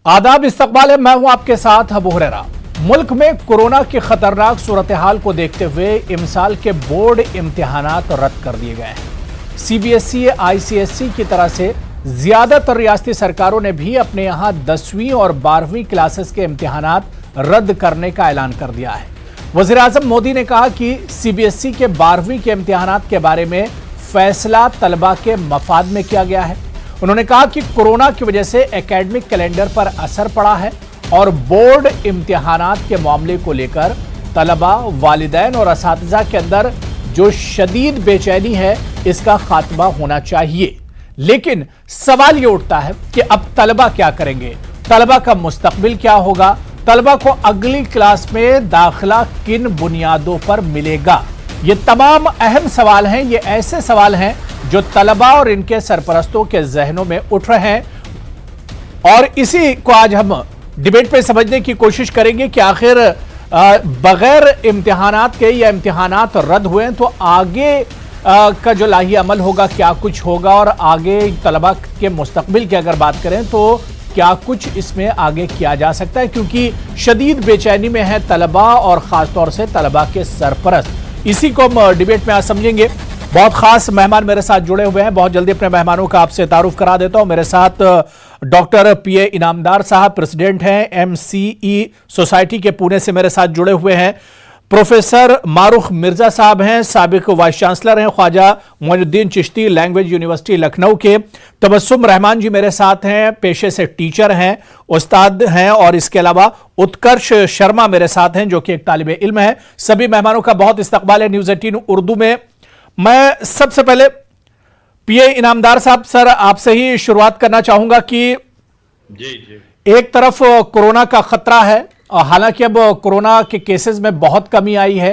आदाब, इस्तकबाल है। मैं हूं आपके साथ अबू हुरैरा। मुल्क में कोरोना की खतरनाक सूरत हाल को देखते हुए इमसाल के बोर्ड इम्तिहानात रद्द कर दिए गए हैं। सीबीएसई आईसीएसई की तरह से ज्यादातर रियासती सरकारों ने भी अपने यहां 10वीं और 12वीं क्लासेस के इम्तिहानात रद्द करने का ऐलान कर दिया है। वजीर आजम मोदी ने कहा कि सीबीएसई के 12वीं के इम्तिहानात के बारे में फैसला तलबा के मफाद में किया गया है। उन्होंने कहा कि कोरोना की वजह से एकेडमिक कैलेंडर पर असर पड़ा है और बोर्ड इम्तिहानात के मामले को लेकर तलबा, वालिदैन और असातिज़ा के अंदर जो शदीद बेचैनी है, इसका खात्मा होना चाहिए। लेकिन सवाल ये उठता है कि अब तलबा क्या करेंगे, तलबा का मुस्तकबिल क्या होगा, तलबा को अगली क्लास में दाखिला किन बुनियादों पर मिलेगा। ये तमाम अहम सवाल हैं। ये ऐसे सवाल हैं जो तलबा और इनके सरपरस्तों के जहनों में उठ रहे हैं और इसी को आज हम डिबेट पे समझने की कोशिश करेंगे कि आखिर बगैर इम्तिहानात के या इम्तिहानात रद्द हुए हैं तो आगे का जो लाही अमल होगा, क्या कुछ होगा, और आगे तलबा के मुस्तकबिल की अगर बात करें तो क्या कुछ इसमें आगे किया जा सकता है, क्योंकि शदीद बेचैनी में है तलबा और ख़ासतौर से तलबा के सरपरस्त। इसी को हम डिबेट में आज समझेंगे। बहुत खास मेहमान मेरे साथ जुड़े हुए हैं। बहुत जल्दी अपने मेहमानों का आपसे तारुफ करा देता हूं। मेरे साथ डॉक्टर पीए इनामदार साहब, प्रेसिडेंट हैं एमसीई सोसाइटी के, पुणे से मेरे साथ जुड़े हुए हैं। प्रोफेसर मारूख मिर्जा साहब हैं, साबिक वाइस चांसलर हैं ख्वाजा मोइनुद्दीन चिश्ती लैंग्वेज यूनिवर्सिटी लखनऊ के। तबस्सुम रहमान जी मेरे साथ हैं, पेशे से टीचर हैं, उस्ताद हैं, और इसके अलावा उत्कर्ष शर्मा मेरे साथ हैं जो कि एक तालिबे इल्म है। सभी मेहमानों का बहुत इस्तकबाल है न्यूज़ 18 उर्दू में। मैं सबसे पहले पीए इनामदार साहब, सर आपसे ही शुरुआत करना चाहूंगा कि जी एक तरफ कोरोना का खतरा है, हालांकि अब कोरोना के केसेस में बहुत कमी आई है,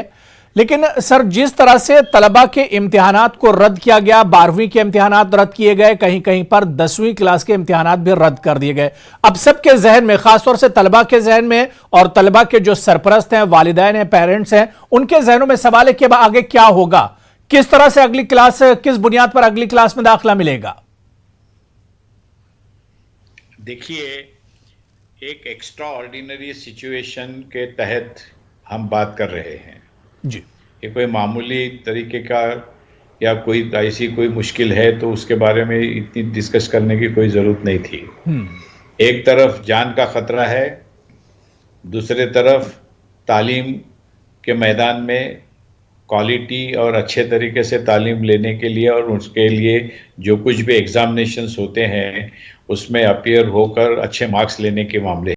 लेकिन सर जिस तरह से तलबा के इम्तिहानात को रद्द किया गया, 12वीं के इम्तिहानात रद्द किए गए, कहीं कहीं पर 10वीं क्लास के इम्तिहानात भी रद्द कर दिए गए। अब सबके जहन में, खासतौर से तलबा के जहन में और तलबा के जो सरपरस्त हैं, वालिदैन हैं, पेरेंट्स हैं, उनके जहनों में सवाल है कि अब आगे क्या होगा, किस तरह से अगली क्लास, किस बुनियाद पर अगली क्लास में दाखिला मिलेगा। देखिए, एक एक्स्ट्रा ऑर्डिनरी सिचुएशन के तहत हम बात कर रहे हैं जी। ये कोई मामूली तरीके का या कोई ऐसी कोई मुश्किल है तो उसके बारे में इतनी डिस्कस करने की कोई ज़रूरत नहीं थी। एक तरफ जान का खतरा है, दूसरे तरफ तालीम के मैदान में क्वालिटी और अच्छे तरीके से तालीम लेने के लिए और उसके लिए जो कुछ भी एग्जामिनेशंस होते हैं उसमें अपीयर होकर अच्छे मार्क्स लेने के मामले